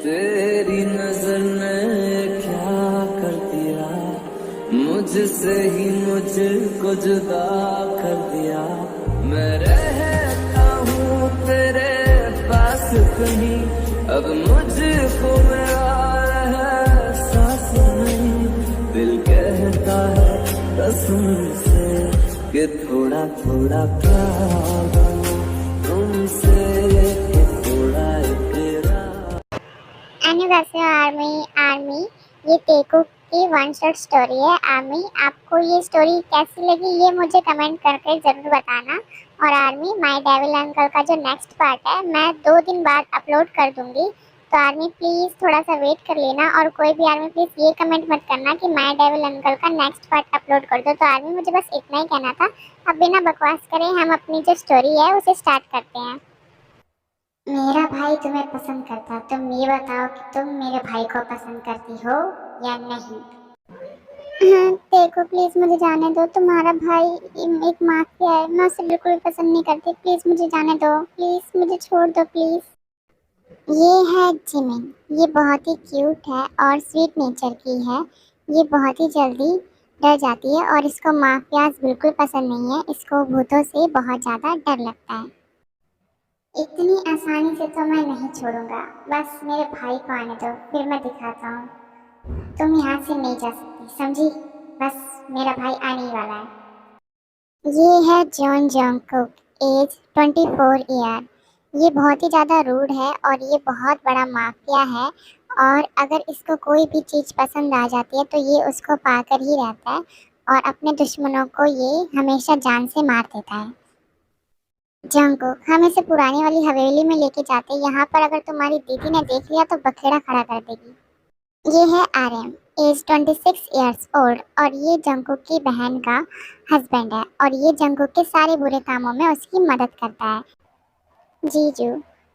तेरी नजर ने क्या कर दिया, मुझसे ही मुझको जुदा कर दिया। मैं रहता हूँ तेरे पास कहीं, अब मुझको मेरा एहसास नहीं। दिल कहता है कसम से कि थोड़ा थोड़ा प्यार तुमसे, कि थोड़ा इकरार। एनिवर्सरी आर्मी ये टेकू की वन शॉट स्टोरी है। आर्मी, आपको ये स्टोरी कैसी लगी ये मुझे कमेंट करके ज़रूर बताना। और आर्मी, माय डेविल अंकल का जो नेक्स्ट पार्ट है मैं 2 दिन बाद अपलोड कर दूंगी, तो आर्मी प्लीज़ थोड़ा सा वेट कर लेना। और कोई भी आर्मी प्लीज़ ये कमेंट मत करना कि माय डेविल अंकल का नेक्स्ट पार्ट अपलोड कर दो। तो आर्मी, मुझे बस इतना ही कहना था। अब बिना बकवास करें हम अपनी जो स्टोरी है उसे स्टार्ट करते हैं। मेरा भाई तुम्हें पसंद करता, तुम ये बताओ कि तुम मेरे भाई को पसंद करती हो या नहीं। देखो प्लीज मुझे जाने दो, तुम्हारा भाई एक माफिया है, मैं उसे बिल्कुल भी पसंद नहीं करती। प्लीज मुझे जाने दो, प्लीज मुझे छोड़ दो प्लीज। ये है जिमिन, ये बहुत ही क्यूट है और स्वीट नेचर की है। ये बहुत ही जल्दी डर जाती है और इसको माफियाज बिल्कुल पसंद नहीं है। इसको भूतों से बहुत ज़्यादा डर लगता है। इतनी आसानी से तो मैं नहीं छोड़ूंगा, बस मेरे भाई को आने दो, फिर मैं दिखाता हूँ। तुम यहाँ से नहीं जा सकती, समझी? बस मेरा भाई आने ही वाला है। ये है जॉन जंगकुक, एज 24 ईयर। ये बहुत ही ज़्यादा रूड है और ये बहुत बड़ा माफिया है। और अगर इसको कोई भी चीज़ पसंद आ जाती है तो ये उसको पाकर ही रहता है और अपने दुश्मनों को ये हमेशा जान से मार देता है। जंगकुक, हम इसे पुरानी वाली हवेली में लेके जाते हैं। यहाँ पर अगर तुम्हारी दीदी ने देख लिया तो बखेड़ा खड़ा कर देगी। ये है आर्यन, एज 26 ईयर्स ओल्ड और ये जंगकुक की बहन का हस्बैंड है और ये जंगकुक के सारे बुरे कामों में उसकी मदद करता है। जीजू,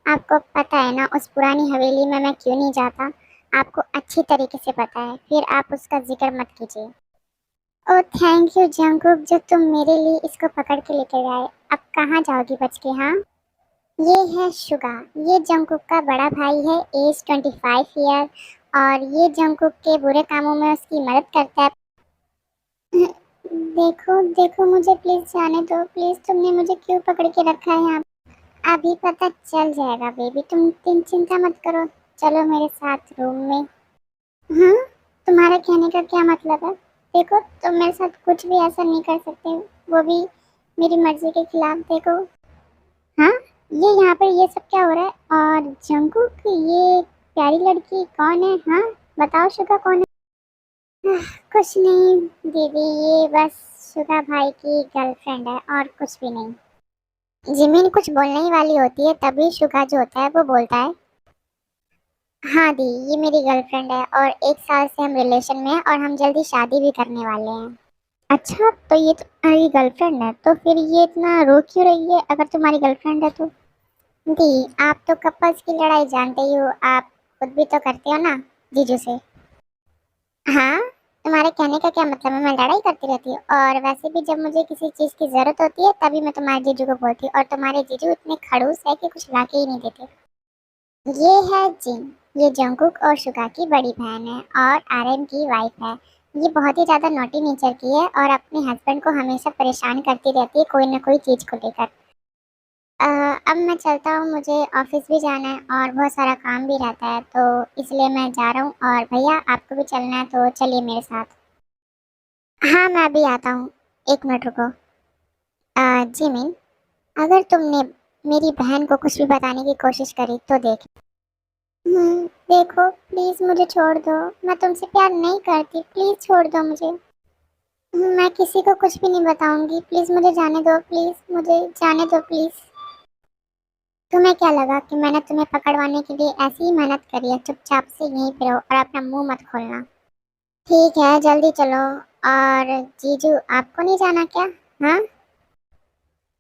आपको पता है ना उस पुरानी हवेली में मैं क्यों नहीं जाता? आपको अच्छी तरीके से पता है, फिर आप उसका जिक्र मत कीजिए। ओह थैंक यू जंगकुक, जो तुम मेरे लिए इसको पकड़ के लेके गए। अब कहाँ जाओगी बच के? हाँ, ये है शुगा, ये जंगकुक का बड़ा भाई है, एज 25 ईयर और ये जंगकुक के बुरे कामों में उसकी मदद करता है। देखो देखो, मुझे प्लीज जाने दो, प्लीज। तुमने मुझे क्यों पकड़ के रखा है यहाँ? अभी पता चल जाएगा बेबी, तुम चिंता मत करो। चलो मेरे साथ रूम में। हाँ, तुम्हारा कहने का क्या मतलब है? देखो तुम मेरे साथ कुछ भी ऐसा नहीं कर सकते, वो भी मेरी मर्जी के खिलाफ। देखो। हाँ, ये यहाँ पर ये सब क्या हो रहा है? और जंगकुक, ये प्यारी लड़की कौन है? हाँ बताओ, शुगा कौन है? कुछ नहीं दीदी, ये बस शुगा भाई की गर्लफ्रेंड है और कुछ भी नहीं। जिमिन कुछ बोलने ही वाली होती है तभी शुगा जो होता है वो बोलता है, हाँ दी, ये मेरी गर्लफ्रेंड है और 1 साल से हम रिलेशन में हैं और हम जल्दी शादी भी करने वाले हैं। अच्छा, तो ये तुम्हारी गर्लफ्रेंड है, तो फिर ये इतना रो क्यों रही है अगर तुम्हारी गर्लफ्रेंड है तो? दी, आप तो कपल्स की लड़ाई जानते ही हो, आप खुद भी तो करते हो ना जीजू से। हाँ, तुम्हारे कहने का क्या मतलब है? मैं लड़ाई करती रहती हूँ और वैसे भी जब मुझे किसी चीज़ की ज़रूरत होती है तभी मैं तुम्हारे जीजू को बोलती हूँ और तुम्हारे जीजू इतने खड़ूस है कि कुछ लाके ही नहीं देते। ये है जिन, ये जंगकुक और शुगा की बड़ी बहन है और आर्यन की वाइफ है। ये बहुत ही ज़्यादा नॉटी नेचर की है और अपने हस्बैंड को हमेशा परेशान करती रहती है कोई ना कोई चीज़ को लेकर। अब मैं चलता हूँ, मुझे ऑफिस भी जाना है और बहुत सारा काम भी रहता है, तो इसलिए मैं जा रहा हूँ। और भैया आपको भी चलना है तो चलिए मेरे साथ। हाँ मैं अभी आता हूँ, 1 मिनट रुको। जिमिन, अगर तुमने मेरी बहन को कुछ भी बताने की कोशिश करी तो देख। देखो प्लीज़ मुझे छोड़ दो, मैं तुमसे प्यार नहीं करती, प्लीज़ छोड़ दो मुझे। मैं किसी को कुछ भी नहीं बताऊंगी, प्लीज़ मुझे जाने दो, प्लीज़ मुझे जाने दो प्लीज़। तुम्हें क्या लगा कि मैंने तुम्हें पकड़वाने के लिए ऐसी ही मेहनत करी है? चुपचाप से यहीं पे रहो और अपना मुंह मत खोलना। ठीक है जल्दी चलो। और जीजू आपको नहीं जाना क्या? हाँ,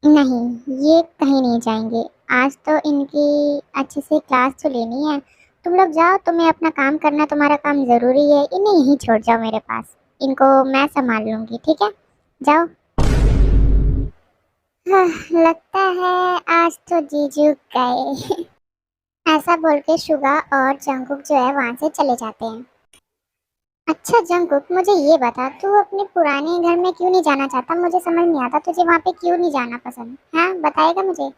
नहीं, ये कहीं नहीं जाएंगे। आज तो इनकी अच्छे से क्लास तो लेनी है। तुम लोग जाओ, तुम्हें अपना काम करना, तुम्हारा काम ज़रूरी है। इन्हें यहीं छोड़ जाओ मेरे पास, इनको मैं संभाल लूँगी, ठीक है? जाओ। हाँ, लगता है आज तो जीजू गए। ऐसा बोल के शुगा और जंगकुक जो है वहां से चले जाते हैं। अच्छा जंगकुक, मुझे ये बता, तू अपने पुराने घर में क्यों नहीं जाना चाहता? मुझे समझ नहीं आता तुझे वहां पे क्यों नहीं जाना पसंद है, बताएगा मुझे?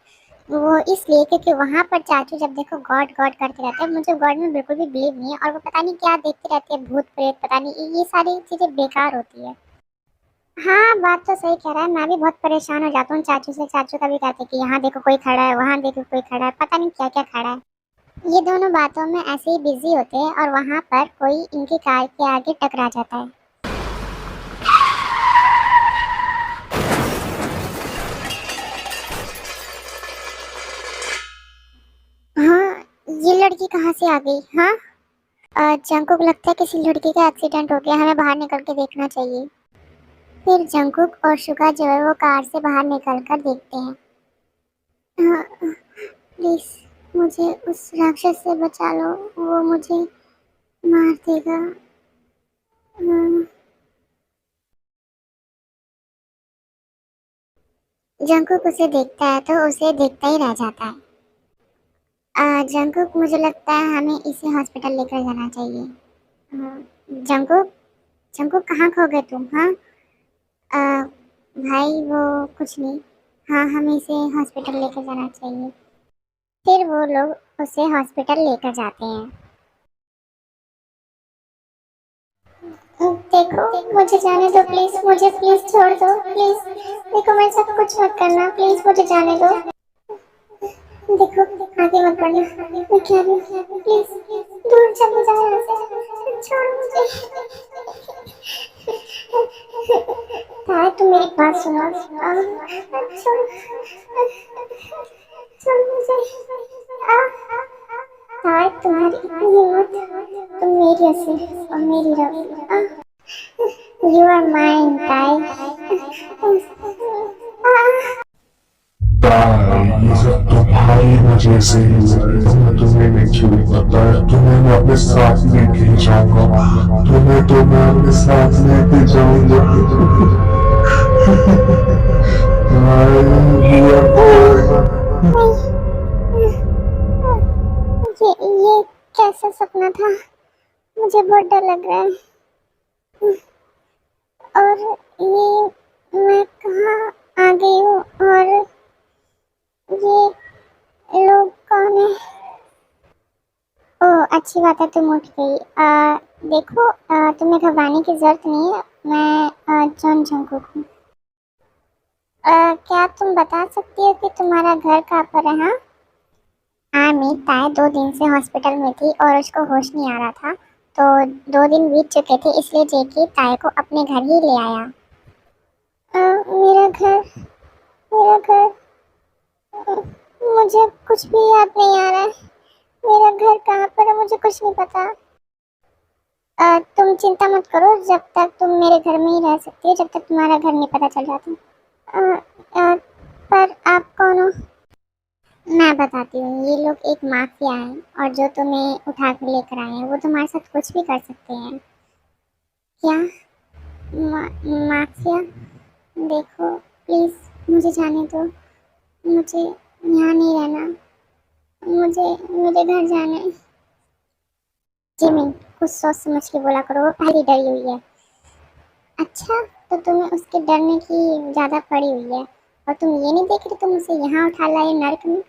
वो इसलिए क्योंकि वहां पर चाचू जब देखो गॉड गॉड करते रहते हैं। मुझे गॉड में बिल्कुल भी बिलीव नहीं है, और वो पता नहीं क्या देखते रहते हैं, भूत प्रेत, पता नहीं, ये सारी चीजें बेकार होती है। हाँ बात तो सही कह रहा है, मैं भी बहुत परेशान हो जाता हूँ चाचू से। चाचू का भी कहते हैं कि यहाँ देखो कोई खड़ा है, वहाँ देखो कोई खड़ा है, पता नहीं क्या क्या खड़ा है। ये दोनों बातों में ऐसे ही बिजी होते हैं और वहां पर कोई इनकी कार के आगे टकरा जाता है। हाँ, ये लड़की कहाँ से आ गई? हाँ, जंकुक, लगता है किसी लड़की का एक्सीडेंट हो गया, हमें बाहर निकल के देखना चाहिए। फिर जंकुक और शुगा जो है वो कार से बाहर निकल कर देखते हैं। हाँ, प्लीज मुझे उस राक्षस से बचा लो, वो मुझे मार देगा। हाँ। जंकुक उसे देखता है तो उसे देखता ही रह जाता है। जंकुक, मुझे लगता है हमें इसे हॉस्पिटल लेकर जाना चाहिए। जंकुक, जंकुक कहाँ खो गए तुम? हाँ, भाई वो कुछ नहीं। हाँ, हमें इसे हॉस्पिटल लेकर जाना चाहिए। फिर वो लोग उसे हॉस्पिटल लेकर जाते हैं। देखो मुझे जाने दो प्लीज, मुझे प्लीज छोड़ दो प्लीज। देखो मेरे साथ कुछ मत करना प्लीज, मुझे जाने दो। देखो आगे मत बढ़ना, मैं कह रही हूँ प्लीज दूर चले जाओ यहाँ से, छोड़ो मुझे। ताया तुम मेरी बात सुनो, छोड़ो, छोड़ो मुझे। ताया तुम्हारी इतनी हिम्मत, तुम मेरी हंसी और मेरी रहो। यू आर माइन ताया। ये सब तुम्हारी वजह से ही हुआ है। तुम्हें नहीं क्यों बताया? तुम्हें मैं अपने साथ लेके ही जाऊंगा। तुम्हें तो मैं अपने साथ लेके जाऊंगा। ये कैसा सपना था? मुझे बहुत डर लग रहा है। और ये मैं कहाँ आ गई हूँ? और ये लोग कौन है? ओह अच्छी बात है तुम उठ गई। देखो, तुम्हें घबराने की जरूरत नहीं है। मैं जॉन जंकुक हूँ। क्या तुम बता सकती हो कि तुम्हारा घर कहाँ पर है? हाँ, आमी ताए 2 दिन से हॉस्पिटल में थी और उसको होश नहीं आ रहा था, तो 2 दिन बीत चुके थे, इसलिए जेकी ताए को अपने घर ही ले आया। मेरा घर, मेरा घर, मुझे कुछ भी याद नहीं आ रहा है। मेरा घर कहाँ पर है मुझे कुछ नहीं पता। तुम चिंता मत करो, जब तक तुम मेरे घर में ही रह सकती हो, जब तक तुम्हारा घर नहीं पता चल जाता। पर आप कौन हो? मैं बताती हूँ, ये लोग एक माफिया है और जो तुम्हें उठा कर लेकर आए हैं वो तुम्हारे साथ कुछ भी कर सकते हैं। क्या? माफिया? देखो प्लीज मुझे जाने दो, मुझे यहाँ नहीं रहना, मुझे मेरे घर जाना है। जिमिन, कुछ सोच समझ के बोला करो, वो पहले डरी हुई है। अच्छा, तो तुम्हें उसके डरने की ज्यादा पड़ी हुई है, और तुम ये नहीं देख रही तुम उसे यहाँ उठा लाए नर्क में?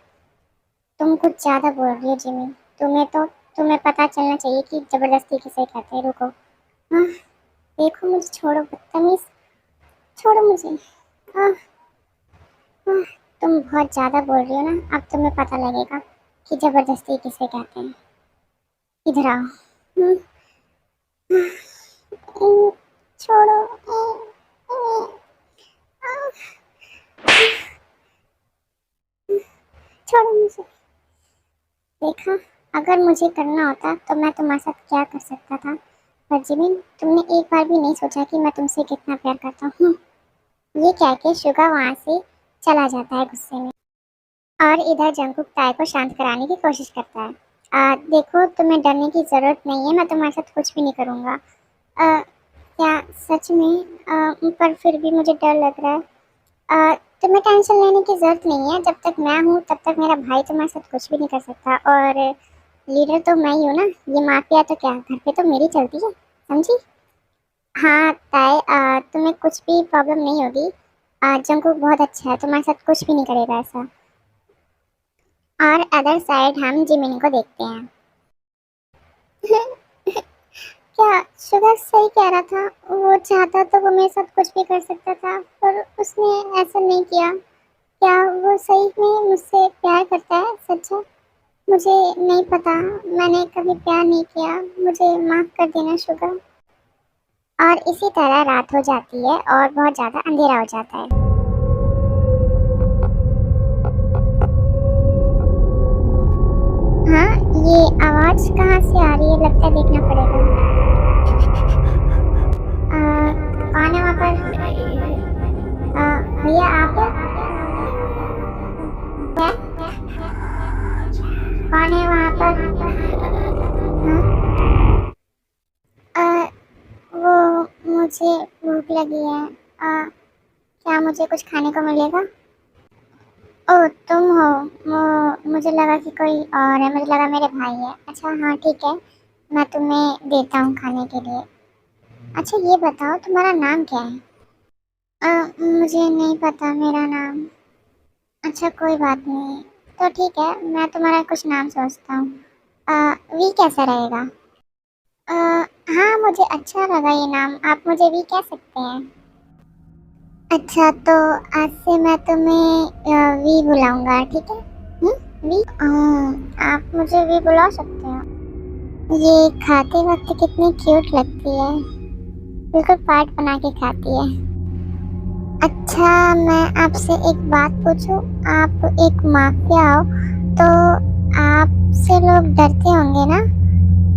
तुम कुछ ज्यादा बोल रही हो जिमिन। तुम्हें पता चलना चाहिए कि जबरदस्ती किसे कहते हैं। रुको, हाँ, देखो मुझे छोड़ो बदतमीज, छोड़ो मुझे। हाँ, हाँ, तुम बहुत ज्यादा बोल रही हो ना, अब तुम्हें पता लगेगा कि जबरदस्ती किसे कहते हैं। इधर आओ। छोड़ो। छोड़ो मुझे। देखा, अगर मुझे करना होता तो मैं तुम्हारे साथ क्या कर सकता था, पर जिमिन तुमने एक बार भी नहीं सोचा कि मैं तुमसे कितना प्यार करता हूँ। ये कह के शुगा वहाँ से चला जाता है गुस्से में, और इधर जंकुक ताए को शांत कराने की कोशिश करता है। देखो तुम्हें डरने की ज़रूरत नहीं है, मैं तुम्हारे साथ कुछ भी नहीं करूँगा। क्या सच में? पर फिर भी मुझे डर लग रहा है। तुम्हें टेंशन लेने की ज़रूरत नहीं है। जब तक मैं हूँ तब तक मेरा भाई तुम्हारे साथ कुछ भी नहीं कर सकता, और लीडर तो मैं ही हूँ ना। ये माफिया तो क्या, घर पे तो मेरी चलती है, समझी? हाँ ताई, तुम्हें कुछ भी प्रॉब्लम नहीं होगी। जंगकुक बहुत अच्छा है, तुम्हारे साथ कुछ भी नहीं करेगा ऐसा। और अदर साइड हम जिमिन को देखते हैं। क्या शुगर सही कह रहा था? वो चाहता तो वो मेरे साथ कुछ भी कर सकता था, पर उसने ऐसा नहीं किया। क्या वो सही में मुझसे प्यार करता है सच्चा? मुझे नहीं पता, मैंने कभी प्यार नहीं किया, मुझे माफ कर देना शुगर। और इसी तरह रात हो जाती है और बहुत ज़्यादा अंधेरा हो जाता है। हाँ, ये आवाज़ कहाँ से आ रही है? लगता है देखना पड़ेगा। कौन है वहाँ पर? भैया आप हैं? क्या? कौन है वहाँ पर? हाँ? वो मुझे भूख लगी है। क्या मुझे कुछ खाने को मिलेगा? ओह तुम हो। मुझे लगा कि कोई और है, मुझे लगा मेरे भाई है। अच्छा हाँ ठीक है, मैं तुम्हें देता हूँ खाने के लिए। अच्छा ये बताओ तुम्हारा नाम क्या है? मुझे नहीं पता मेरा नाम। अच्छा कोई बात नहीं, तो ठीक है, मैं तुम्हारा कुछ नाम सोचता हूँ। वी कैसा रहेगा? अ, हाँ मुझे अच्छा लगा ये नाम, आप मुझे वी कह सकते हैं। अच्छा तो आज से मैं तुम्हें वी बुलाऊंगा, ठीक है? वी। आप मुझे वी बुला सकते हो। ये खाते वक्त कितनी क्यूट लगती है, बिल्कुल पार्ट बना के खाती है। अच्छा मैं आपसे एक बात पूछूं? आप एक माफिया हो तो आपसे लोग डरते होंगे ना?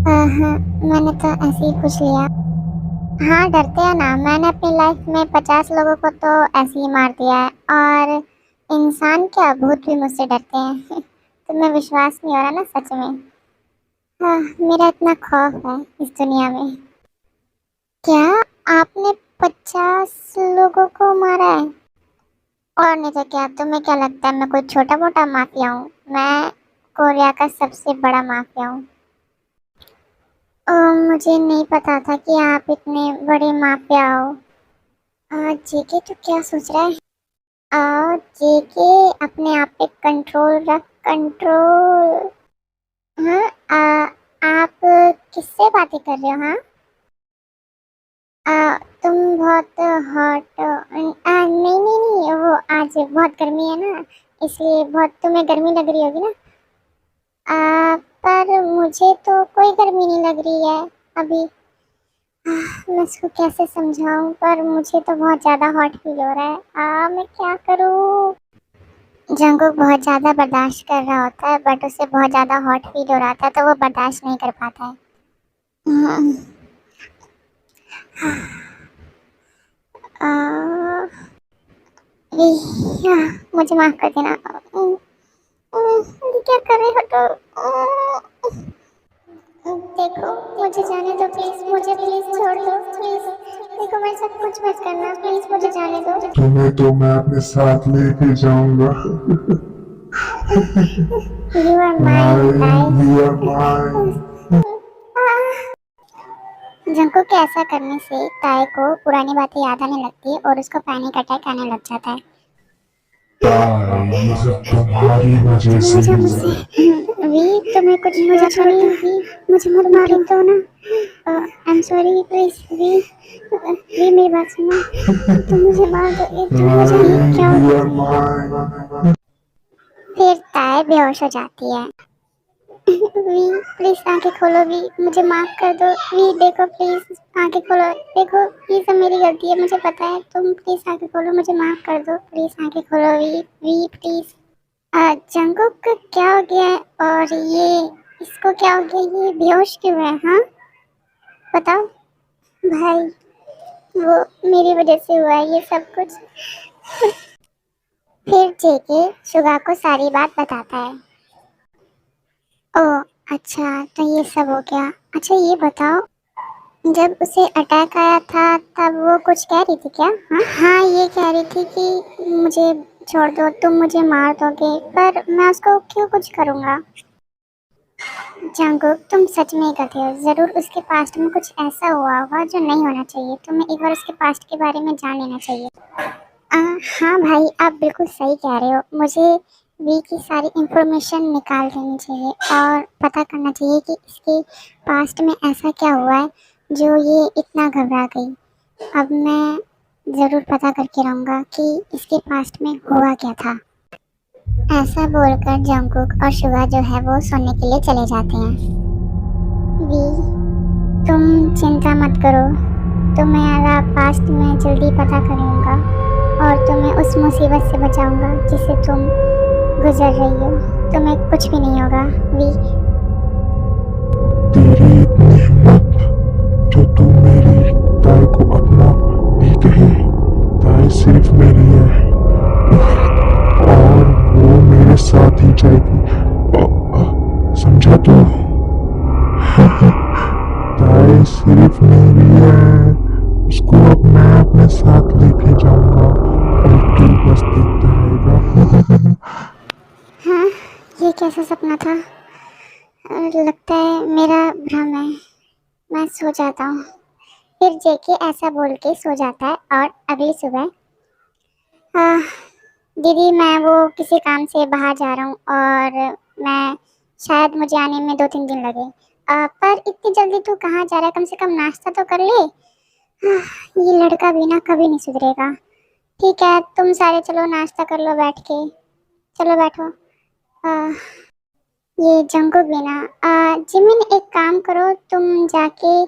हाँ, मैंने तो ऐसे ही पूछ लिया। हाँ डरते हैं ना, मैंने अपनी लाइफ में 50 लोगों को तो ऐसे ही मार दिया है, और इंसान क्या भूत भी मुझसे डरते हैं। तुम्हें विश्वास नहीं हो रहा ना सच में? हाँ, मेरा इतना खौफ है इस दुनिया में। क्या आपने 50 लोगों को मारा है? और नहीं तो क्या, तुम्हें क्या लगता है मैं कोई छोटा मोटा माफिया हूँ? मैं कोरिया का सबसे बड़ा माफिया हूँ। मुझे नहीं पता था कि आप इतने बड़े माफिया हो। जेके तो क्या सोच रहा है? जेके अपने आप पे कंट्रोल रख, कंट्रोल। हाँ, आप किससे बातें कर रहे हो? हाँ, तुम बहुत हॉट। नहीं नहीं नहीं, वो आज बहुत गर्मी है ना, इसलिए बहुत तुम्हें गर्मी लग रही होगी ना। पर मुझे तो कोई गर्मी नहीं लग रही है अभी। मैं इसको कैसे समझाऊं, पर मुझे तो बहुत ज़्यादा हॉट फील हो रहा है। मैं क्या करूं? जंगकुक बहुत ज़्यादा बर्दाश्त कर रहा होता है, बट उसे बहुत ज़्यादा हॉट फील हो रहा था तो वो बर्दाश्त नहीं कर पाता है। हम्म, आ, मुझे माफ कर देना। क्या कर रहे हो तो? देखो मुझे जाने दो प्लीज, मुझे प्लीज छोड़ दो प्लीज। देखो मेरे साथ कुछ मत करना प्लीज, मुझे जाने दो। तुम्हें तो मैं अपने साथ लेके जाऊंगा। You are mine guys. You are mine. जंको के ऐसा करने से ताए को पुरानी बातें याद आने लगती है और उसको पैनिक अटैक आने लग जाता है। ये सब तुम्हारी वजह से मुझे ही मुझसे हुआ। वी तुम्हें कुछ मुझे नहीं, वी मुझे मत मारो तो ना। आई एम सॉरी प्लीज वी। वी मेरी बात सुनो, तुम मुझे मार दो, तुम मुझे नहीं क्या You हो? are mine. फिर ताए बेहोश हो जाती है। वी प्लीज आंखें खोलो वी, मुझे माफ कर दो वी। देखो प्लीज आंखें खोलो, देखो ये सब मेरी गलती है, मुझे पता है। तुम प्लीज आंखें खोलो, मुझे माफ कर दो, प्लीज आंखें खोलो वी। We please. जंगुक को क्या हो गया है? और ये इसको क्या हो गया? ये बेहोश क्यों है? हाँ बताओ भाई, वो मेरी वजह से हुआ है ये सब कुछ। फिर जेके शुगा को सारी बात बताता है। ओह अच्छा, तो ये सब हो गया। अच्छा ये बताओ, जब उसे अटैक आया था तब वो कुछ कह रही थी क्या? हाँ हाँ, ये कह रही थी कि मुझे छोड़ दो, तुम मुझे मार दोगे, पर मैं उसको क्यों कुछ करूँगा? जंगकुक, तुम सच में ही गधे हो। जरूर उसके पास्ट में कुछ ऐसा हुआ होगा जो नहीं होना चाहिए। तुम्हें एक बार उसके पास्ट के बारे में जान लेना चाहिए। हाँ भाई, आप बिल्कुल सही कह रहे हो। मुझे वी की सारी इंफॉर्मेशन निकाल लेनी चाहिए और पता करना चाहिए कि इसके पास्ट में ऐसा क्या हुआ है जो ये इतना घबरा गई। अब मैं ज़रूर पता करके रहूँगा कि इसके पास्ट में हुआ क्या था। ऐसा बोलकर जंगकुक और शुगा जो है वो सोने के लिए चले जाते हैं। वी, तुम चिंता मत करो, तुम्हारा पास्ट में जल्दी पता करूँगा और तुम्हें उस मुसीबत से बचाऊंगा जिससे तुम गुजर रही हो। तुम्हें कुछ भी नहीं होगा वी। तेरी इतनी हिम्मत जो तू मेरी ताई को अपना भी कहे। ताई सिर्फ मेरी है और वो मेरे साथ ही जाएगी। समझा तू? ताई सिर्फ मेरी है, उसको अब मैं अपने साथ लेके जाऊंगा और तू बस देखता रहेगा। हाँ, ये कैसा सपना था? लगता है मेरा भ्रम है। मैं सो जाता हूँ। फिर जेके ऐसा बोल के सो जाता है और अगली सुबह दीदी, मैं वो किसी काम से बाहर जा रहा हूँ और मैं शायद मुझे आने में 2-3 दिन लगे। पर इतनी जल्दी तू कहाँ जा रहा है? कम से कम नाश्ता तो कर ले। ये लड़का भी ना कभी नहीं सुधरेगा। ठीक है, तुम सारे चलो नाश्ता कर लो बैठ के। चलो बैठो। आ, ये जंगकुक भी ना, जिमिन एक काम करो, तुम जाके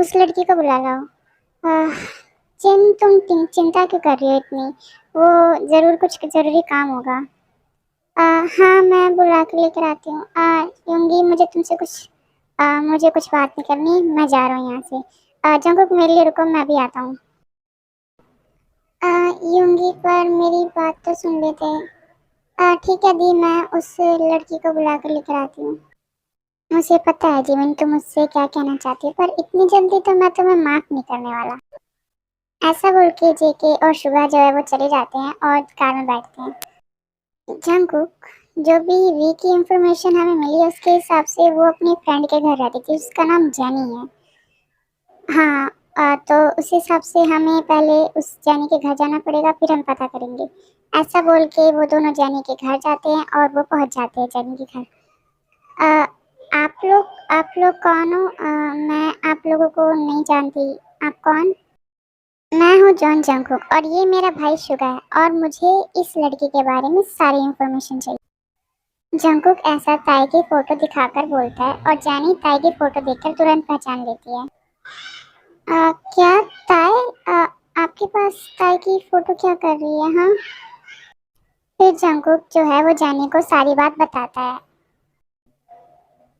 उस लड़की को बुला लाओ। जिन, तुम चिंता क्यों कर रही हो इतनी? वो ज़रूर कुछ ज़रूरी काम होगा। हाँ, मैं बुला के लेकर आती हूँ। युंगी, मुझे कुछ बात नहीं करनी, मैं जा रहा हूँ यहाँ से। जंगकुक, मेरे लिए रुको, मैं भी आता हूँ। युंगी, पर मेरी बात तो सुन लेते। ठीक है दी, मैं उस लड़की को बुला कर लेकर आती हूँ। मुझे पता है जीवन, तुम मुझसे क्या कहना चाहती हो, पर इतनी जल्दी तो मैं तुम्हें माफ नहीं करने वाला। ऐसा बोल के जेके और शुगा जो है वो चले जाते हैं और कार में बैठते हैं। जंगकुक, जो भी वी की इंफॉर्मेशन हमें मिली है उसके हिसाब से वो अपनी फ्रेंड के घर रहती थी, उसका नाम जेनी है। हाँ, तो उस हिसाब से हमें पहले उस जेनी के घर जाना पड़ेगा, फिर हम पता करेंगे। ऐसा बोल के वो दोनों जेनी के घर जाते हैं और वो पहुंच जाते हैं जेनी के घर। अ, आप लोग कौन हो? मैं आप लोगों को नहीं जानती। आप कौन? मैं हूँ जॉन जंगकुक और ये मेरा भाई शुगा है और मुझे इस लड़की के बारे में सारी इंफॉर्मेशन चाहिए। जंगकुक ऐसा ताई की फोटो दिखाकर बोलता है और जैनी ताई की फोटो देखकर तुरंत पहचान लेती है। क्या ताई? आपके पास ताई की फोटो क्या कर रही है? हाँ। फिर जंगकुक जो है वो जैनी को सारी बात बताता है।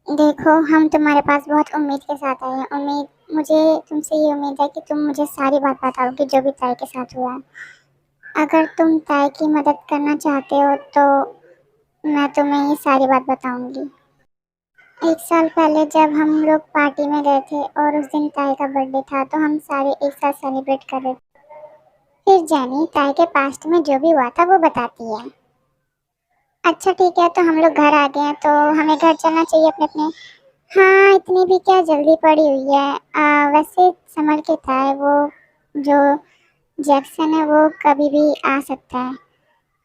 देखो, हम तुम्हारे पास बहुत उम्मीद के साथ आए हैं। मुझे तुमसे ये उम्मीद है कि तुम मुझे सारी बात बताओगे जो भी ताई के साथ हुआ है। अगर तुम ताई की मदद करना चाहते हो तो मैं तुम्हें ये सारी बात बताऊंगी। 1 साल पहले जब हम लोग पार्टी में गए थे और उस दिन ताई का बर्थडे था तो हम सारे एक साथ सेलिब्रेट कर रहे थे। फिर जैनी ताई के पास्ट में जो भी हुआ था वो बताती है। अच्छा ठीक है, तो हम लोग घर आ गए हैं तो हमें घर चलना चाहिए अपने अपने। हाँ, इतनी भी क्या जल्दी पड़ी हुई है? वैसे संभल के था है वो, जो जैक्सन है वो कभी भी आ सकता है।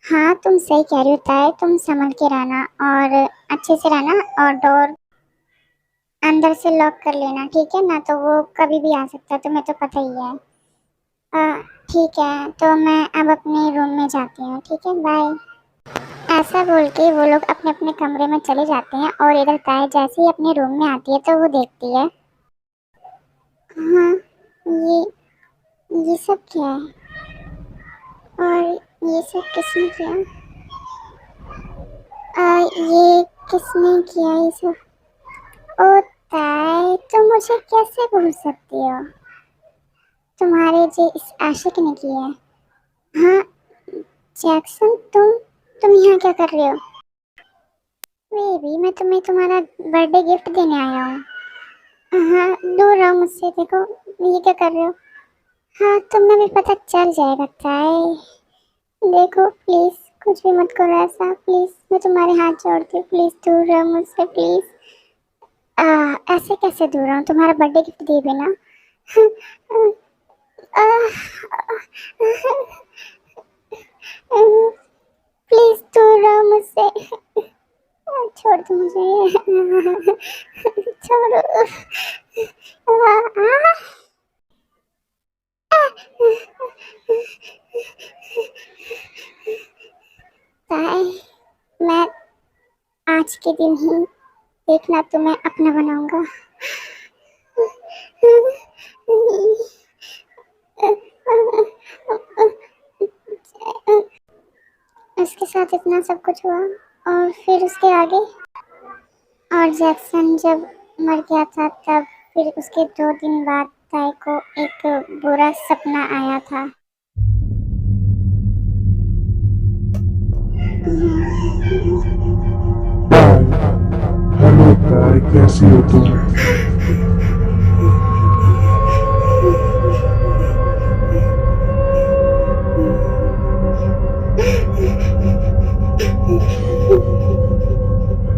हाँ, तुम सही कह रही हो ताई, तुम संभल के रहना और अच्छे से रहना और डोर अंदर से लॉक कर लेना, ठीक है ना? तो वो कभी भी आ सकता है, तुम्हें तो पता ही है। ठीक है, तो मैं अब अपने रूम में जाती हूँ। ठीक है, बाय। ऐसा बोल के वो लोग अपने अपने कमरे में चले जाते हैं और इधर ताई जैसे ही अपने रूम में आती है तो वो देखती है। हाँ, ये सब क्या है और ये सब किसने किया? ये किसने किया ये सब? ओ ताई, तुम मुझे कैसे भूल सकती हो? तुम्हारे जे इस आशिक ने किया है। हाँ जैक्सन, तुम यहाँ क्या कर रहे हो? बेबी, मैं तुम्हें तुम्हारा बर्थडे गिफ्ट देने आया हूँ। हाँ, दूर रहो मुझसे। देखो ये क्या कर रहे हो। हाँ, तुम्हें भी पता चल जाएगा ताई। देखो प्लीज कुछ भी मत करो ऐसा, प्लीज मैं तुम्हारे हाथ जोड़ती हूँ, प्लीज दूर रहो मुझसे प्लीज। ऐसे कैसे दूर रहूं, तुम्हारा बर्थडे गिफ्ट दिए बिना। प्लीज दूर रहो मुझसे। छोड़ दो मुझे। छोड़ो। ताई, मैं आज के दिन ही देखना तुम्हें अपना बनाऊंगा। उसके साथ इतना सब कुछ हुआ और फिर उसके आगे, और जैक्सन जब मर गया था तब फिर उसके 2 दिन बाद ताई को एक बुरा सपना आया था। ताई, हेलो ताई, कैसी हो तुम?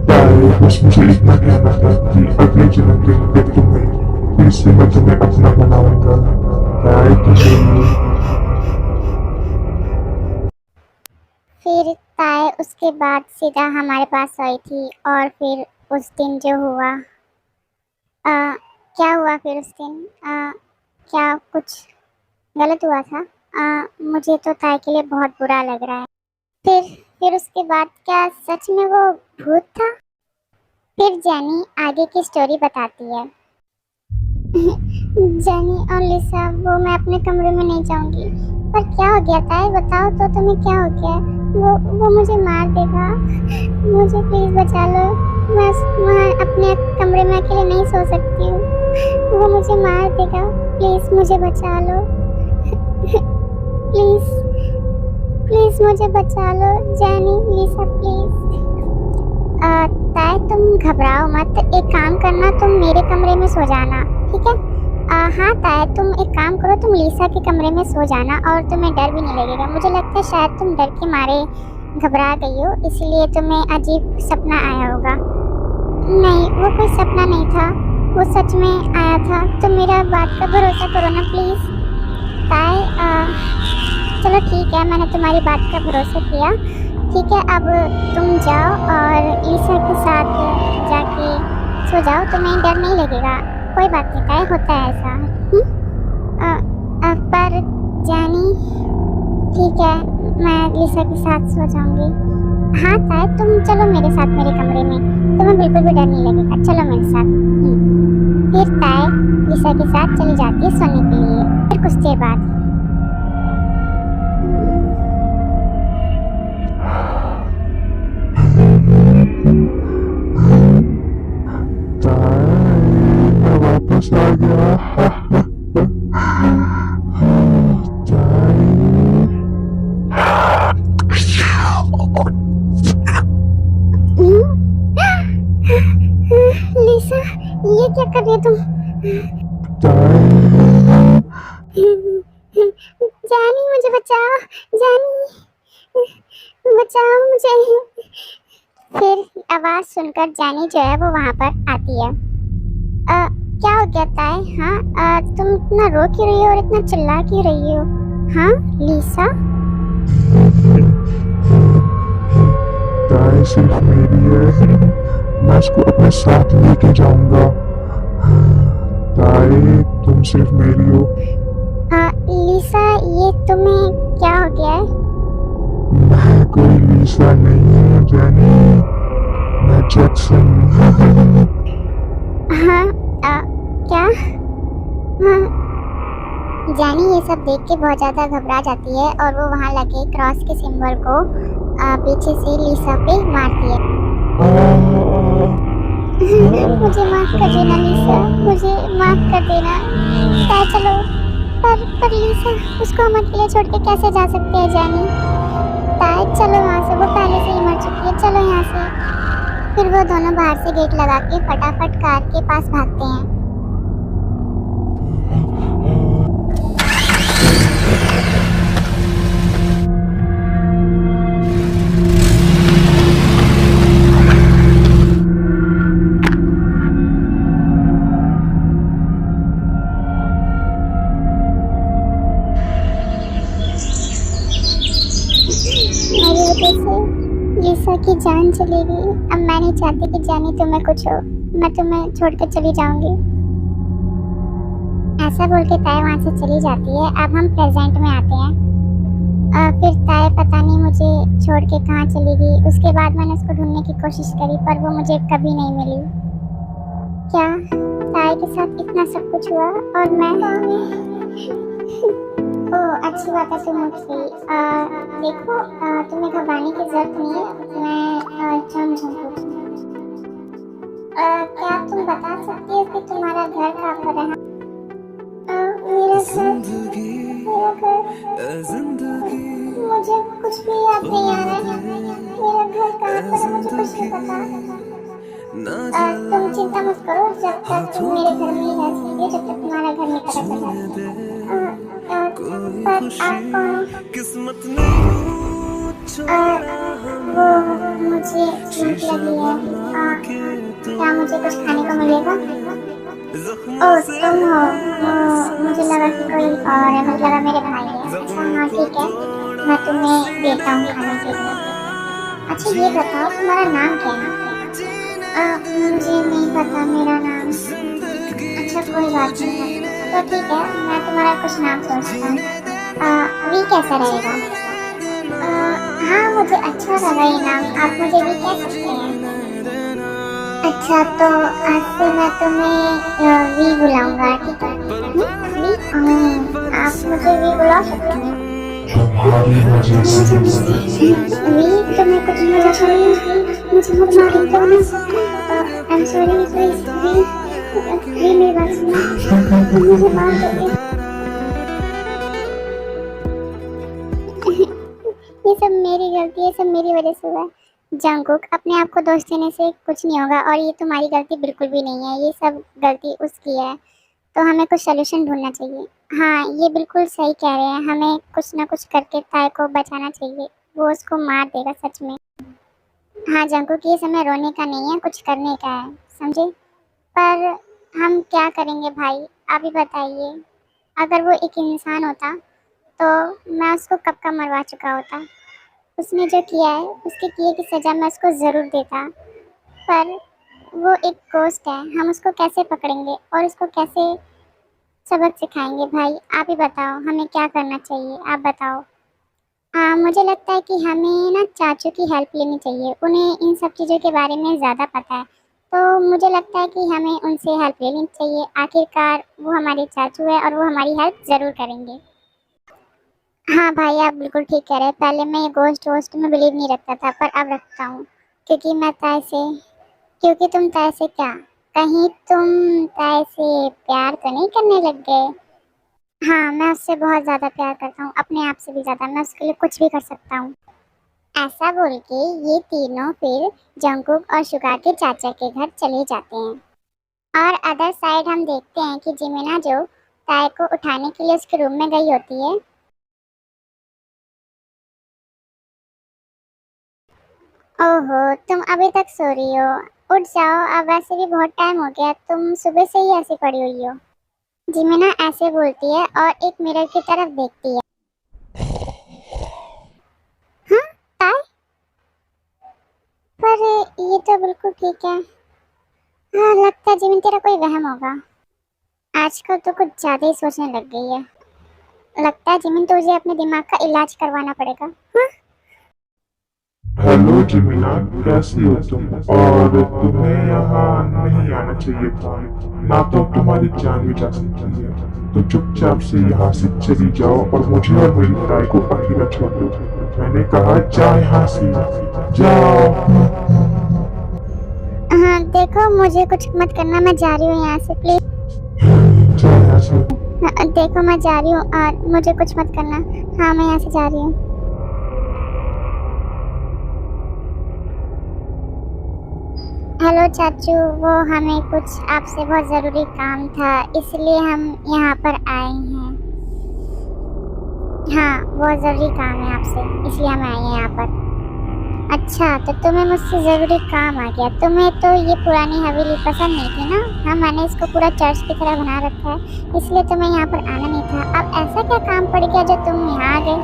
ताई, बस मुझे इतना कहना था कि अगले जन्मदिन पे तुम्हें फिर से मैं तुम्हें अपना बनाऊंगा। ताई तुम्हें फिर ताई उसके बाद सीधा हमारे पास आई थी और फिर उस दिन जो हुआ, क्या हुआ फिर उस दिन, क्या कुछ गलत हुआ था। मुझे तो ताई के लिए बहुत बुरा लग रहा है। फिर उसके बाद क्या सच में वो भूत था? फिर जेनी आगे की स्टोरी बताती है। जेनी और लिसा, वो मैं अपने कमरे में नहीं जाऊंगी। पर क्या हो गया ताई, बताओ तो तुम्हें क्या हो गया। वो मुझे मार देगा, मुझे प्लीज बचा लो। मैं वहाँ अपने कमरे में अकेले नहीं सो सकती हूँ, वो मुझे मार देगा, प्लीज मुझे बचा लो। प्लीज प्लीज मुझे बचा लो जेनी, लिसा प्लीज। ताई तुम घबराओ मत, एक काम करना, तुम मेरे कमरे में सो जाना, ठीक है। हाँ ताई, तुम एक काम करो, तुम लिसा के कमरे में सो जाना और तुम्हें डर भी नहीं लगेगा। मुझे लगता है शायद तुम डर के मारे घबरा गई हो, इसलिए तुम्हें अजीब सपना आया होगा। नहीं, वो कोई सपना नहीं था, वो सच में आया था। तुम मेरा बात का भरोसा करो ना प्लीज़। ताई चलो ठीक है, मैंने तुम्हारी बात का भरोसा किया, ठीक है। अब तुम जाओ और लिसा के साथ जाके सो जाओ, तुम्हें डर नहीं लगेगा। कोई बात नहीं ताई, होता है ऐसा। पर जानी, ठीक है, मैं लिसा के साथ सो जाऊंगी। हाँ ताई, तुम चलो मेरे साथ मेरे कमरे में, तुम्हें बिल्कुल भी डर नहीं लगेगा, चलो मेरे साथ। फिर ताई लिसा के साथ चली जाती है सोने के लिए। फिर कुछ देर बाद मैं वापस आ गया। लिसा, ये क्या कर रही हो तुम? जानी मुझे बचाओ, जानी बचाओ मुझे। फिर आवाज सुनकर जानी जो है वो वहाँ पर आती है। क्या हो गया ताई? हाँ, तुम इतना रो क्यों रही हो और इतना चिल्ला क्यों रही हो? हाँ लिसा, ताई सिर्फ मेरी है, मैं उसको अपने साथ लेके जाऊंगा। ताई तुम सिर्फ मेरी हो। लिसा, ये तुम्हें क्या हो गया है? मैं कोई लिसा नहीं हूँ जानी, मैं जैक्सन हूँ। हाँ, क्या? हाँ, जानी ये सब देख के बहुत ज़्यादा घबरा जाती है और वो वहाँ लगे क्रॉस के सिंबल को पीछे से लिसा पे मारती है। मुझे माफ कर देना लिसा, मुझे माफ कर देना। ताई चलो, पर लिसा, उसको हम अकेले छोड़ के कैसे जा सकते हैं जानी? ताई चलो यहाँ से, वो पहले से ही मर चुकी है, चलो यहाँ से। फिर वो दोनों बाहर से गेट लगा के फटाफट कार के पास भागते हैं। मेरी वजह से लिसा की जान चली गई। अब मैं नहीं चाहती कि जानी तुम्हें कुछ हो। मैं तुम्हें छोड़कर चली जाऊंगी। ऐसा बोल के ताए वहाँ से चली जाती है। अब हम प्रेजेंट में आते हैं। फिर ताए पता नहीं मुझे छोड़ के कहाँ चली गई। उसके बाद मैंने उसको ढूंढने की कोशिश करी पर वो मुझे कभी नहीं मिली। क्या ताए के साथ इतना सब कुछ हुआ और मैं ओह अच्छी बात है तुम उठ गई। देखो तुम्हें घबराने की जरूरत नहीं है। मैं चम क्या तुम बता सकती हो कि तुम्हारा घर कहाँ पर है? मेरा घर मुझे कुछ भी याद नहीं आ रहा है। मेरा घर कहाँ पर है मुझे कुछ नहीं पता। तुम चिंता मत करो। जब तक तुम मेरे घर में ही रह सकती हो जब तक तुम्हारा घर नहीं पता चला। पर आप कौन हो? किस्मत वो मुझे भूख लगी है। क्या मुझे कुछ खाने को मिलेगा? ओह तुम हो। मुझे लगा कि कोई और है। मुझे लगा मेरे भाई है। अच्छा हाँ ठीक है मैं तुम्हें देता हूँ खाने के लिए। अच्छा ये बताओ तुम्हारा नाम क्या है? मुझे नहीं पता मेरा नाम। अच्छा कोई बात नहीं तो ठीक है मैं तुम्हारा कुछ नाम सोचता हूँ। वी कैसा रहेगा? हाँ मुझे अच्छा लगा ये नाम। आप मुझे वी कह सकते हैं। अच्छा तो आज से मैं तुम्हें वी बुलाऊंगा ठीक है? वी आप मुझे वी बुला सकते हैं। तुम्हारी वजह से वी तुम्हें कुछ मजा चाहिए? मुझे मत मारो तुम। आई एम सॉरी प्लीज वी मेरी बात सुनो। मुझे मार दो। ये सब मेरी गलती है। सब मेरी वजह से हुआ है। जंगकुक अपने आप को दोष देने से कुछ नहीं होगा और ये तुम्हारी गलती बिल्कुल भी नहीं है। ये सब गलती उसकी है तो हमें कुछ सलूशन ढूंढना चाहिए। हाँ ये बिल्कुल सही कह रहे हैं। हमें कुछ ना कुछ करके ताए को बचाना चाहिए। वो उसको मार देगा सच में। हाँ जंगकुक ये समय रोने का नहीं है कुछ करने का है समझे? पर हम क्या करेंगे भाई आप ही बताइए। अगर वो एक इंसान होता तो मैं उसको कब का मरवा चुका होता। उसने जो किया है उसके किए की सज़ा मैं उसको ज़रूर देता। पर वो एक गोस्ट है। हम उसको कैसे पकड़ेंगे और उसको कैसे सबक सिखाएंगे? भाई आप ही बताओ हमें क्या करना चाहिए आप बताओ। मुझे लगता है कि हमें ना चाचू की हेल्प लेनी चाहिए। उन्हें इन सब चीज़ों के बारे में ज़्यादा पता है तो मुझे लगता है कि हमें उनसे हेल्प लेनी चाहिए। आखिरकार वो हमारे चाचू है और वो हमारी हेल्प ज़रूर करेंगे। हाँ भाई आप बिल्कुल ठीक कह रहे हैं। पहले मैं ये गोश्त वोस्ट में बिलीव नहीं रखता था पर अब रखता हूँ क्योंकि तुम ताए से क्या कहीं तुम ताए से प्यार तो नहीं करने लग गए? हाँ मैं उससे बहुत ज़्यादा प्यार करता हूँ अपने आप से भी ज़्यादा। मैं उसके लिए कुछ भी कर सकता हूँ। ऐसा बोल के ये तीनों फिर जंगकुक और शुगा के चाचा के घर चले जाते हैं और अदर साइड हम देखते हैं कि जिमिना जो ताए को उठाने के लिए उसके रूम में गई होती है। ओहो तुम अभी तक सो रही हो? उठ जाओ अब वैसे भी बहुत टाइम हो गया। तुम सुबह से ही ऐसी पड़ी हुई हो। जिमिना ऐसे बोलती है और एक मिरर की तरफ देखती है। हाँ ताई पर ये तो बिल्कुल ठीक है। हाँ लगता है जिमिन तेरा कोई वहम होगा। आजकल तो कुछ ज्यादा ही सोचने लग गई है। लगता है जिमिन तुझे अपने दिमाग का इलाज करवाना पड़ेगा। हाँ? हेलो जिमिना कैसी हो तुम? और तुम्हें यहाँ नहीं आना चाहिए था। ना तो तुम्हारी जान भी जा सकती है। तो चुपचाप से यहाँ से चली जाओ और मुझे और मेरी ताई को अकेला छोड़ दो। मैंने कहा जा यहाँ से जाओ। हाँ देखो मुझे कुछ मत करना। मैं जा रही हूँ यहाँ से प्लीज। जा यहाँ से। देखो मैं जा रही हूँ और मुझे कुछ मत करना। हाँ मैं यहाँ से जा रही हूँ। हेलो चाचू, वो हमें कुछ आपसे बहुत ज़रूरी काम था, इसलिए हम यहाँ पर आए हैं। हाँ, बहुत ज़रूरी काम है आपसे, इसलिए हम आए हैं यहाँ पर। अच्छा, तो तुम्हें मुझसे ज़रूरी काम आ गया। तुम्हें तो ये पुरानी हवेली पसंद नहीं थी ना? हाँ, मैंने इसको पूरा चर्च की तरह बना रखा है, इसलिए तुम्हें यहाँ पर आना नहीं था। अब ऐसा क्या काम पड़ गया जो तुम यहाँ आ गए?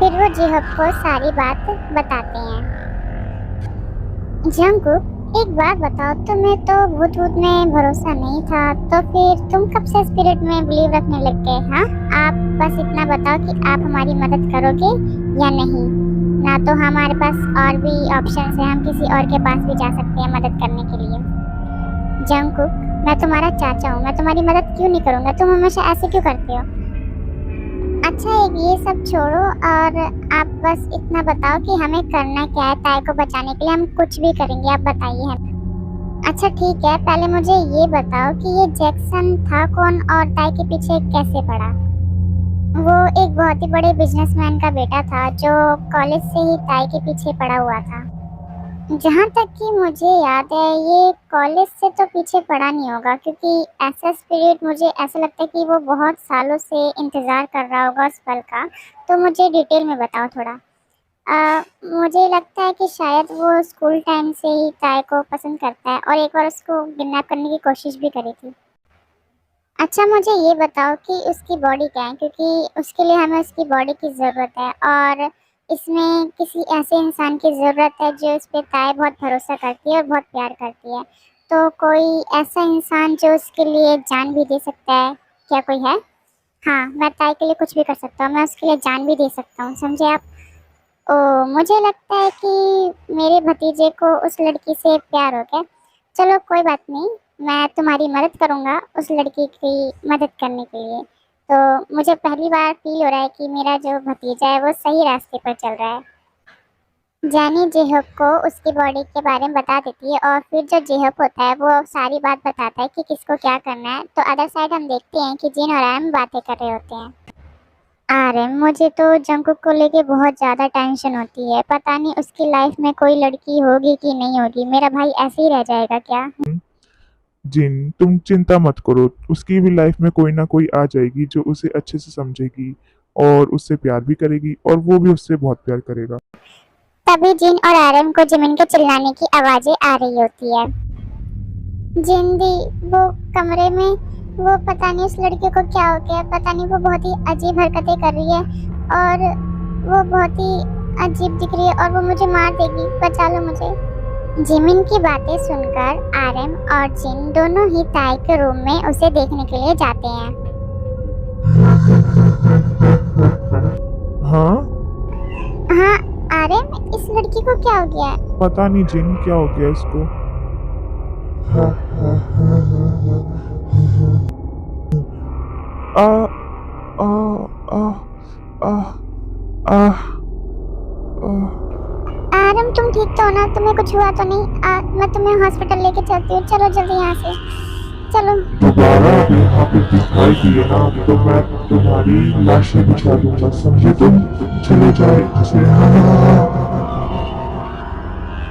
फिर वो जेहब को सारी बात बताते हैं। जंगकुक, एक बात बताओ, तुम्हें तो भूत वूत में भरोसा नहीं था, तो फिर तुम कब से स्पिरिट में बिलीव रखने लग गए? हाँ, आप बस इतना बताओ कि आप हमारी मदद करोगे या नहीं। ना तो हमारे पास और भी ऑप्शन है, हम किसी और के पास भी जा सकते हैं मदद करने के लिए। जंगकुक, मैं तुम्हारा चाचा हूँ, मैं तुम्हारी मदद क्यों नहीं करूँगा? तुम हमेशा ऐसे क्यों करते हो? अच्छा, एक ये सब छोड़ो और आप बस इतना बताओ कि हमें करना क्या है। ताई को बचाने के लिए हम कुछ भी करेंगे, आप बताइए हमें। अच्छा ठीक है, पहले मुझे ये बताओ कि ये जैक्सन था कौन और ताई के पीछे कैसे पड़ा? वो एक बहुत ही बड़े बिजनेसमैन का बेटा था जो कॉलेज से ही ताई के पीछे पड़ा हुआ था। जहाँ तक कि मुझे याद है, ये कॉलेज से तो पीछे पड़ा नहीं होगा, क्योंकि ऐसा स्पिरिट मुझे ऐसा लगता है कि वो बहुत सालों से इंतज़ार कर रहा होगा उस पल का। तो मुझे डिटेल में बताओ थोड़ा। मुझे लगता है कि शायद वो स्कूल टाइम से ही ताई को पसंद करता है और एक बार उसको किडनैप करने की कोशिश भी करी थी। अच्छा, मुझे ये बताओ कि उसकी बॉडी क्या है, क्योंकि उसके लिए हमें उसकी बॉडी की ज़रूरत है और इसमें किसी ऐसे इंसान की ज़रूरत है जो इस पे ताई बहुत भरोसा करती है और बहुत प्यार करती है। तो कोई ऐसा इंसान जो उसके लिए जान भी दे सकता है, क्या कोई है? हाँ, मैं ताई के लिए कुछ भी कर सकता हूँ, मैं उसके लिए जान भी दे सकता हूँ, समझे आप? ओ, मुझे लगता है कि मेरे भतीजे को उस लड़की से प्यार हो गया। चलो कोई बात नहीं, मैं तुम्हारी मदद करूँगा उस लड़की की मदद करने के लिए। तो मुझे पहली बार फील हो रहा है कि मेरा जो भतीजा है वो सही रास्ते पर चल रहा है। जैनी जेहब को उसकी बॉडी के बारे में बता देती है और फिर जो जेहब होता है वो सारी बात बताता है कि किसको क्या करना है। तो अदर साइड हम देखते हैं कि जिन और आरएम बातें कर रहे होते हैं। आरएम, मुझे तो जंगकुक को लेके बहुत ज़्यादा टेंशन होती है। पता नहीं उसकी लाइफ में कोई लड़की होगी कि नहीं होगी। मेरा भाई ऐसे ही रह जाएगा क्या? जिन, तुम चिंता मत करो, उसकी भी लाइफ में कोई ना कोई आ जाएगी जो उसे अच्छे से समझेगी और उससे प्यार भी करेगी और वो भी उससे बहुत प्यार करेगा। तभी जिन और आरएम को जिमिन के चिल्लाने की आवाजें आ रही होती है। जिंदी, वो कमरे में, वो पता नहीं उस लड़के को क्या हो गया, पता नहीं वो बहुत ही अजीब हरकतें कर रही है और वो बहुत ही अजीब दिख रही है और वो मुझे मार देगी, बचा लो मुझे। जिमिन की बातें सुनकर आरएम और जिन दोनों ही ताई के रूम में उसे देखने के लिए जाते हैं। हाँ हाँ आरएम, इस लड़की को क्या हो गया है? पता नहीं जिन, क्या हो गया इसको। आ आ आ आ आ आ आरएम, तुम ठीक तो हो ना? तुम्हें कुछ हुआ तो नहीं? मैं तुम्हें हॉस्पिटल लेके चलती हूँ, चलो जल्दी यहाँ से चलो। दोबारा अगर यहाँ पे दिखाई दिए ना तो मैं तुम्हारी लाशें बिछा दूंगा, समझे तुम? चले जाओ यहाँ से।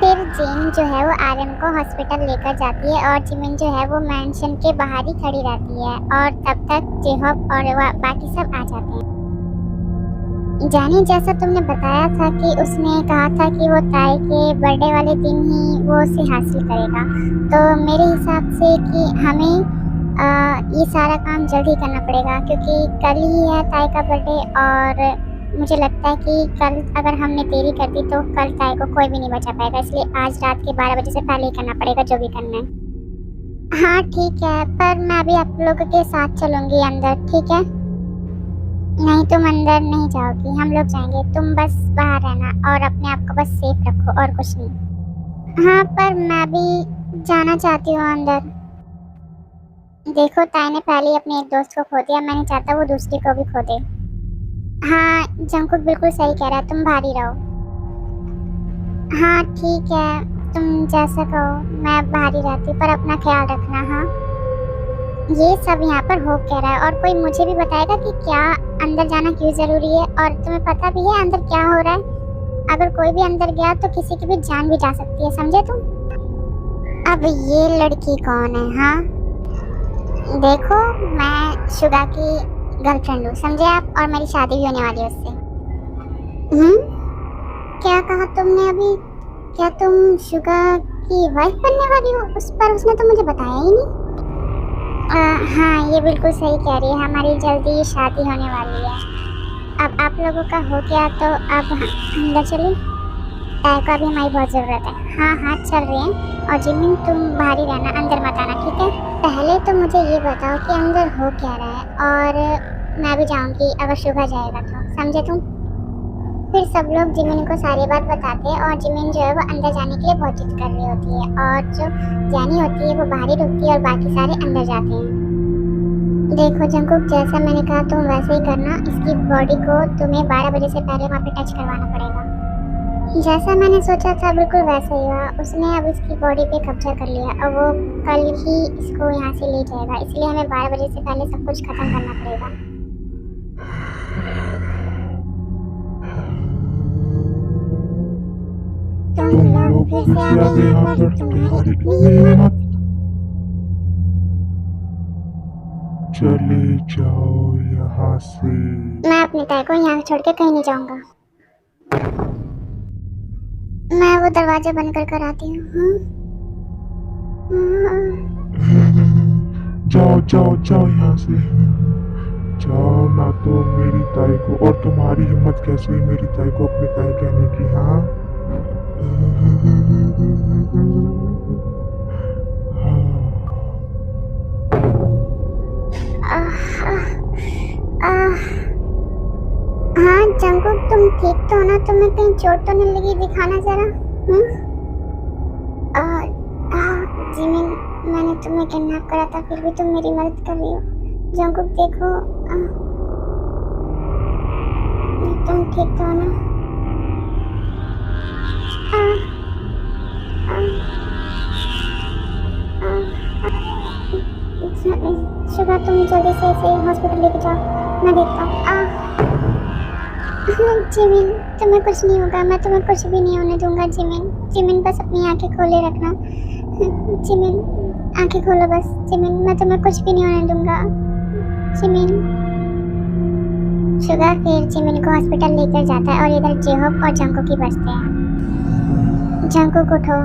फिर जिन जो है वो आरएम को हॉस्पिटल लेकर जाती है और जिमिन जो है वो मैंशन के बाहर ही खड़ी रहती है और तब तक जेहब और बाकी सब आ जाते हैं। जानी, जैसा तुमने बताया था कि उसने कहा था कि वो ताई के बर्थडे वाले दिन ही वो उसे हासिल करेगा, तो मेरे हिसाब से कि हमें ये सारा काम जल्दी करना पड़ेगा, क्योंकि कल ही है ताई का बर्थडे और मुझे लगता है कि कल अगर हमने देरी कर दी तो कल ताई को कोई भी नहीं बचा पाएगा। इसलिए आज रात के 12 बजे से पहले ही करना पड़ेगा जो भी करना है। हाँ ठीक है, पर मैं भी आप लोगों के साथ चलूँगी अंदर, ठीक है? नहीं, तुम अंदर नहीं जाओगी, हम लोग जाएंगे, तुम बस बाहर रहना और अपने आप को बस सेफ रखो और कुछ नहीं। हाँ, पर मैं भी जाना चाहती हूँ अंदर। देखो, ताई ने पहले ही अपने एक दोस्त को खो दिया, मैं नहीं चाहता वो दूसरे को भी खो दे। हाँ, जंगकुक बिल्कुल सही कह रहा है, तुम बाहर ही रहो। हाँ ठीक है, तुम जैसा कहो, मैं बाहर ही रहती हूँ, पर अपना ख्याल रखना। हाँ, ये सब यहाँ पर हो कह रहा है और कोई मुझे भी बताएगा कि क्या अंदर जाना क्यों जरूरी है और तुम्हें पता भी है अंदर क्या हो रहा है? अगर कोई भी अंदर गया तो किसी की भी जान भी जा सकती है, समझे तुम? अब ये लड़की कौन है? हाँ देखो, मैं शुगा की गर्लफ्रेंड हूँ, समझे आप? और मेरी शादी भी होने वाली है उससे। क्या कहा तुमने अभी? क्या तुम शुगा की वाइफ बनने वाली हो? उस पर उसने तो मुझे बताया ही नहीं। हाँ, ये बिल्कुल सही कह रही है, हमारी जल्दी ही शादी होने वाली है। अब आप लोगों का हो गया तो अब अंदर चलिए, ताई को अभी हमारी बहुत ज़रूरत है। हाँ हाँ चल रहे हैं। और जिमिन तुम बाहर ही रहना, अंदर मत आना, ठीक है? पहले तो मुझे ये बताओ कि अंदर हो क्या रहा है, और मैं भी जाऊंगी अगर शुगा जाएगा तो, समझे तुम? फिर सब लोग जिमिन को सारी बात बताते हैं और जिमिन जो है वो अंदर जाने के लिए बहुत जिद कर रही होती है, और जो जानी होती है वो बाहर ही रुकती है और बाकी सारे अंदर जाते हैं। देखो जंकुक, जैसा मैंने कहा तुम वैसे ही करना। इसकी बॉडी को तुम्हें 12 बजे से पहले वहाँ पे टच करवाना पड़ेगा। जैसा मैंने सोचा था बिल्कुल वैसा ही हुआ। उसने अब इसकी बॉडी पे कब्जा कर लिया और वो कल ही इसको यहाँ से ले जाएगा, इसलिए हमें 12 बजे से पहले सब कुछ खत्म करना पड़ेगा। तुम लोग फिर से आ गए यहाँ पर, तुम्हारी इतनी हिम्मत। चले जाओ यहाँ से। मैं अपने ताई को यहाँ छोड़ के कहीं नहीं जाऊंगा। मैं वो दरवाजा बंद कर आती हूँ। जाओ जाओ जाओ यहाँ से, जाओ ना। तो मेरी ताई को, और तुम्हारी हिम्मत कैसे हुई मेरी ताई को अपनी ताई कहने की? हाँ हाँ जंकुक, तुम ठीक तो हो ना? तुम्हें कहीं चोट तो नहीं लगी? दिखाना जरा। जिमिन, मैंने तुम्हें किडनैप करा था, फिर भी तुम मेरी मदद कर रही हो। जंकुक देखो, तुम ठीक तो हो ना? शुगा, तुम जल्दी से इसे हॉस्पिटल लेके जाओ, मैं देखता हूँ। जिमिन, तुम्हें कुछ नहीं होगा, मैं तुम्हें कुछ भी नहीं होने दूंगा। जिमिन, जिमिन बस अपनी आंखें खोले रखना। जिमिन, आंखें खोलो बस। जिमिन, मैं तुम्हें कुछ भी नहीं होने दूंगा। जिमिन। शुगा फिर जिमिन को हॉस्पिटल लेकर जाता है और इधर जेहोप और जंकुक की बचते हैं। जंकुक उठो,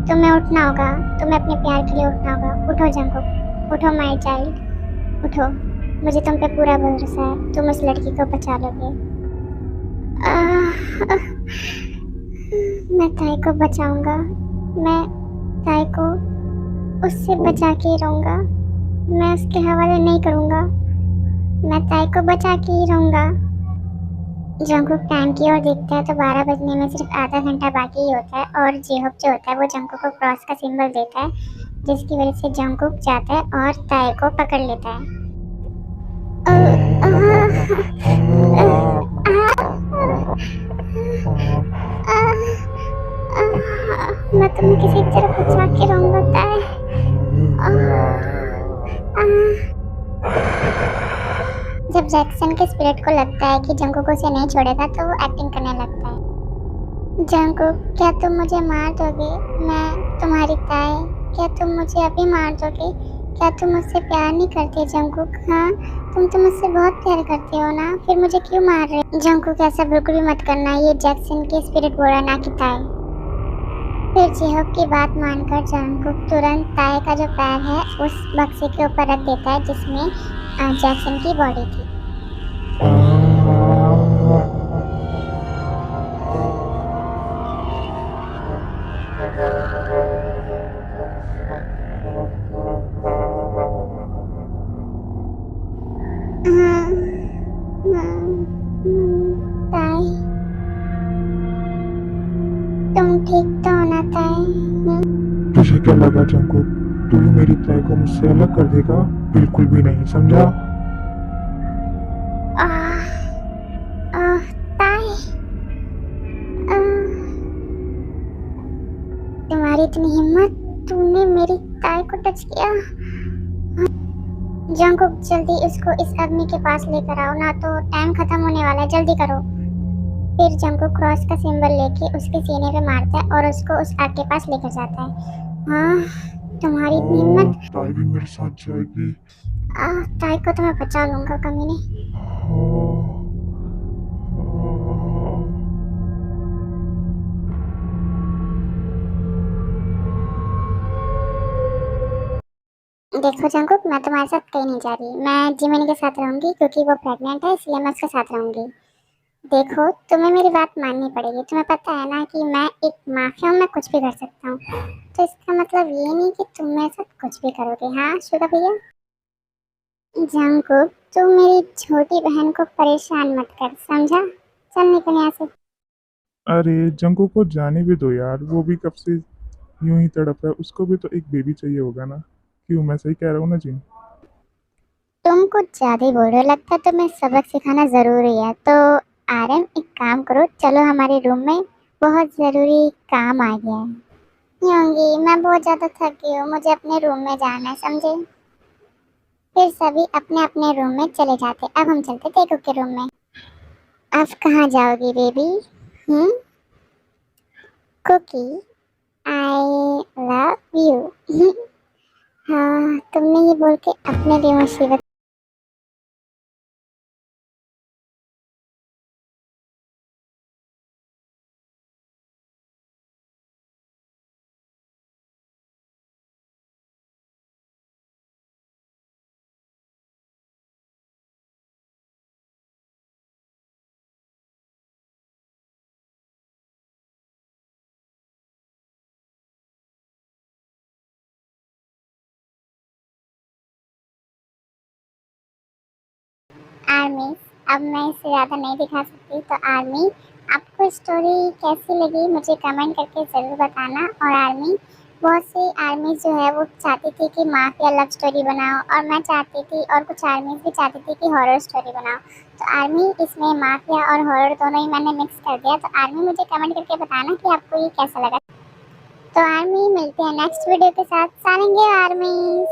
तुम्हें उठना होगा, तुम्हें अपने प्यार के लिए उठना होगा। उठो जंकुक, उठो माय चाइल्ड, उठो। मुझे तुम पे पूरा भरोसा है, तुम उस लड़की को बचा लोगे। मैं ताई को बचाऊंगा, मैं ताई को उससे बचा के रहूंगा, मैं उसके हवाले नहीं करूंगा, मैं ताई को बचा के ही रहूंगा। जंकुक टाइम की ओर देखता है तो 12 बजने में सिर्फ आधा घंटा बाकी ही होता है, और जेहोप जो होता है वो जंकुक को क्रॉस का सिंबल देता है, जिसकी वजह से जंकुक जाता है और ताई को पकड़ लेता है। मैं तुम्हें किसी तरह बचा के रहूंगा ताई। जब जैक्सन के स्पिरिट को लगता है कि जंकुक उसे नहीं छोड़ेगा तो वो एक्टिंग करने लगता है। जंकुक, क्या तुम मुझे मार दोगे? मैं तुम्हारी ताई, क्या तुम मुझे अभी मार दोगे? क्या तुम मुझसे प्यार नहीं करते जंकुक? हाँ, तुम तो मुझसे बहुत प्यार करते हो ना, फिर मुझे क्यों मार रहे हो? जंकुक, ऐसा बिल्कुल भी मत करना, ये जैक्सन के स्पिरिट बोल रहा, ना कि ताई। फिर जेहोप की बात मानकर जंकुक तुरंत ताई का जो पैर है उस बक्से के ऊपर रख देता है जिसमें जैक्सन की बॉडी थी। ताई, तुम ठीक तो हो ना ताई? तुझे क्या लगा जंकुक, तू मेरी ताई को मुझसे अलग कर देगा? बिल्कुल भी नहीं, समझा? ताई, तुम्हारी इतनी हिम्मत, तूने मेरी ताई को टच किया? जंकुक, जल्दी इसको इस अग्नि के पास लेकर आओ, ना तो टाइम खत्म होने वाला है, जल्दी करो। फिर जंकुक क्रॉस का सिंबल लेके उसके सीने पे मारता है और उसको उस आग के पास लेकर जाता है। हाँ, तुम्हारी इतनी हिम्मत। ताई भी मेरे साथ जाएगी। ताई को तो मैं बचा लूंगा कमीने। हाँ, हाँ। देखो जंकुक, मैं तुम्हारे साथ कहीं नहीं जा रही। मैं जिमिनी के साथ रहूंगी क्योंकि वो प्रेग्नेंट है, इसलिए मैं उसके साथ रहूंगी। देखो, तुम्हें मेरी बात माननी पड़ेगी। तुम्हें पता है ना कि मैं एक माफिया हूँ, मैं कुछ भी कर सकता हूँ। तो इसका मतलब ये नहीं कि तुम मेरे साथ कुछ भी करोगे। हाँ शुगा भैया। जंकुक, तू मेरी छोटी बहन को परेशान मत कर, समझा? चल निकल यहाँ से। अरे जंको को जाने भी दो यार, वो भी कब से यूं ही तड़प रहा है, उसको भी तो एक बेबी चाहिए होगा ना। क्यों, मैं सही कह रहा हूँ ना जी? तुम कुछ ज्यादा ही बोल रहे हो, लगता है तुम्हें सबक सिखाना जरूरी है। तो आर्यन, एक काम करो, चलो हमारे रूम में, बहुत जरूरी काम आ गया है। योंगी, मैं बहुत ज्यादा थक गई हूँ, मुझे अपने रूम में जाना है, समझे? फिर सभी अपने अपने रूम में चले जाते। अब हम चलते टेकू के रूम में। अब कहाँ जाओगी बेबी? हम्म? Cookie, I love you. हाँ, तुमने ये बोल के अपने लिए मुसीबत। आर्मी, अब मैं इससे ज़्यादा नहीं दिखा सकती। तो आर्मी, आपको स्टोरी कैसी लगी मुझे कमेंट करके ज़रूर बताना। और आर्मी, बहुत सी आर्मी जो है वो चाहती थी कि माफिया लव स्टोरी बनाओ, और मैं चाहती थी, और कुछ आर्मी भी चाहती थी कि हॉरर स्टोरी बनाओ। तो आर्मी, इसमें माफिया और हॉरर दोनों ही मैंने मिक्स कर दिया। तो आर्मी, मुझे कमेंट करके बताना कि आपको ये कैसा लगा। तो आर्मी, मिलते हैं नेक्स्ट वीडियो के साथ। सारेंगे आर्मी।